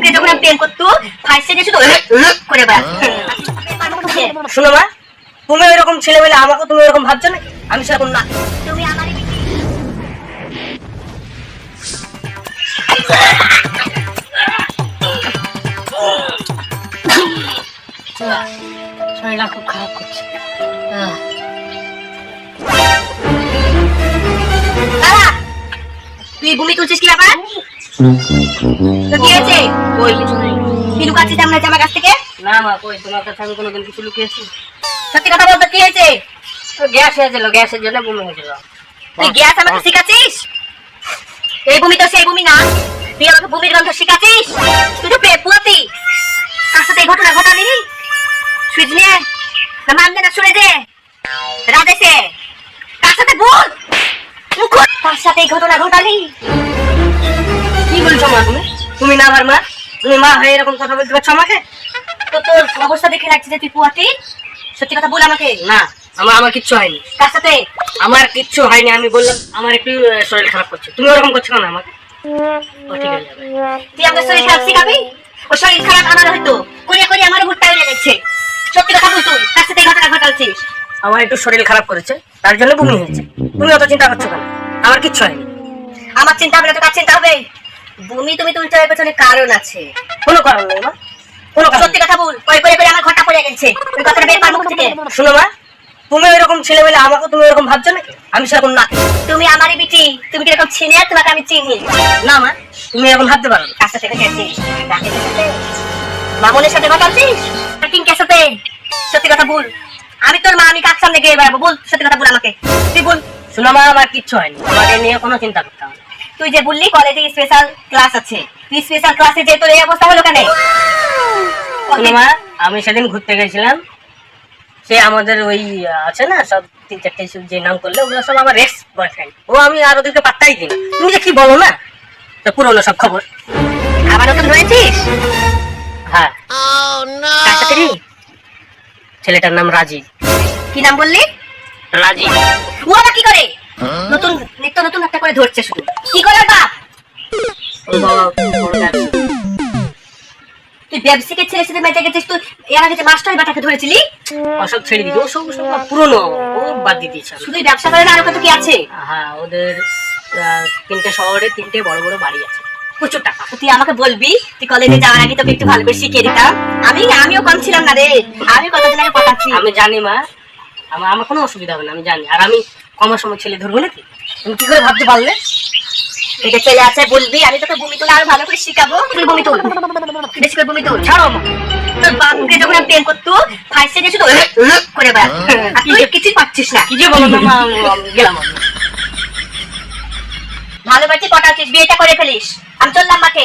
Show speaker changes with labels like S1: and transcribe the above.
S1: বাপকে যখন আমি প্রেম করতো ফাইসে দিয়ে শুধু করে বেড়াতো।
S2: শোনো মা, তুমি ওইরকম ছেলে বলে আমাকে তুমি ওরকম ভাবছো না, আমি সেরকম না।
S1: তুমি আমারই বিটি।
S2: শরীরটা খুব খারাপ করছে।
S1: দাদা, তুই বমি তুলছিস কি ব্যাপার? তো কি হয়েছে?
S2: কই কিছু নেই।
S1: কি লুকাচ্ছিস আমরা আমার কাছ থেকে?
S2: না মা, কই তোমার কাছে আমি কোনোদিন কিছু লুকিয়েছি?
S1: সত্যি কথা বলতো, কি হয়েছে?
S2: গ্যাস হয়েছিল, গ্যাসের জন্য বমি হয়েছিল।
S1: তুই গ্যাস আমাকে শিখাচ্ছিস? এই বমি তো সেই বমি না, তুই আমাকে বমির গন্ধ শিখাচ্ছিস? তুই তো পুয়াতি। কার সাথে এই ঘটনা ঘটালি? সুইচ নিয়ে না মানবে না, শুনে দে রাধেছে। কার সাথে বল, কার সাথে এই ঘটনা ঘটালি?
S2: কি বলছো মা তুমি? তুমি না আমার মা, তুমি মা হয়ে এরকম কথা বলতে পারছো আমাকে?
S1: তো তোর অবস্থা দেখে লাগছে যে তুই পুয়াতি। সত্যি কথা বল আমাকে।
S2: না, আমার কিচ্ছু হয়নি।
S1: কার সাথে?
S2: আমার কিচ্ছু হয়নি, আমি বললাম আমার একটু শরীর খারাপ করছে। তুমি ওরকম করছো না আমাকে? ও ঠিক হয়ে যাবে।
S1: তুই আমাকে শরীর খারাপ শিখাবি? ও শরীর খারাপ আমার হয়তো করে করে আমার ভুট্টা হয়ে যাচ্ছে। সত্যি কথা বল, তুই কার সাথে এই ঘটনা ঘটালছিস?
S2: আমার একটু শরীর খারাপ করেছে, তার জন্য বমি হয়েছে। তুমি অত চিন্তা করছো কেন? আমার কিচ্ছু হয়নি।
S1: আমার চিন্তা হবে না তো কার চিন্তা হবে? বমি তুমি তুলতে হবে, পেছনে কারণ আছে।
S2: কোনো কারণ নেই মা, কোনো কারণ
S1: সত্যি কথা বল, করে করে করে আমার ঘটা পড়ে গেছে। তুই কথাটা বের পার মুখ থেকে।
S2: নেই। শোনো মা, তুমি ওইরকম ছেলে বলে আমাকে তুমি ওরকম ভাবছো না, আমি সেরকম না।
S1: তুমি আমারই বিটি, তুমি কিরকম চিনি আর তোমাকে আমি চিনি।
S2: না মা, তুমি এরকম ভাবতে পারো না।
S1: কার সাথে গেছিস? রাকেশের সাথে? মামনের সাথে ঘটালছিস? টিঙ্কের সাথে? সত্যি কথা বল, আমি তোর মা, আমি কার সামনে গিয়ে বেড়াবো? বল সত্যি কথা বল আমাকে, তুই বল।
S2: শোনো মা, আমার কিচ্ছু হয়নি, তোমাকে নিয়ে কোনো চিন্তা করতে হবে না।
S1: তুই যে বললি কলেজে স্পেশাল ক্লাস আছে, তুই স্পেশাল ক্লাসে যে তোর এই অবস্থা হলো কেন?
S2: শোনো মা, আমি সেদিন ঘুরতে গেছিলাম, সে আমাদের ওই আছে না সব 3-4টে যে নাম করলে ওগুলো সব আমার এক্স বয়ফ্রেন্ড। ও আমি আর ওদেরকে পাত্তাই দিই না। তুমি যে কি বলো না, তো পুরোনো সব খবর।
S1: আবার নতুন হয়েছিস?
S2: হ্যাঁ।
S1: কার সাথে রে?
S2: ছেলেটার নাম রাজীব।
S1: কি নাম বললি?
S2: রাজীব।
S1: ও আবার কি করে? নতুন নিত্য নতুন একটা করে ধরছে শুধু। কি করে বাপ?
S2: ওর বাবা বড় ব্যবসায়ী।
S1: তুই ব্যবসায়িকের ছেলে সাথে মেটে গেছিস, তুই এর আগে যে মাস্টার বাটাকে ধরেছিলি?
S2: ওসব ছেড়ে দিদি, ও সব পুরোনো, ও বাদ দিয়ে দিয়েছে।
S1: শুধুই ব্যবসা করে না, আরো কত কি আছে?
S2: হ্যাঁ, ওদের 3টে শহরে 3টে বড় বড় বাড়ি আছে, প্রচুর টাকা।
S1: তো তুই আমাকে বলবি, তুই কলেজে যাওয়ার আগে তোকে একটু ভালো করে শিখিয়ে দিতাম। আমিও কম ছিলাম না রে, আমি কতদিন আগে পড়াচ্ছি।
S2: আমি জানি মা, আমার কোনো অসুবিধা হবে না, আমি জানি। আর আমি কমার সময় ছেলে ধরবো নাকি? তুমি কি করে ভাবতে পারলে?
S1: এটা ছেলে আছে বলবি, আমি তোকে বমি তুলে আরো ভালো করে শিখাবো। তুই বমি তুল, বেশি করে বমি তুল।
S2: ছাড়ো মা।
S1: তোর বাপকে যখন আমি প্রেম করতো ফাইসে দিয়ে শুধু করে বেড়াতো, আর তুই কিছুই পাচ্ছিস না।
S2: কি যে বলো না মা, আমি গেলাম আমি।
S1: ভালো বাড়ি পটাচ্ছিস, বিয়েটা করে ফেলিস। আমি চললাম মাঠে।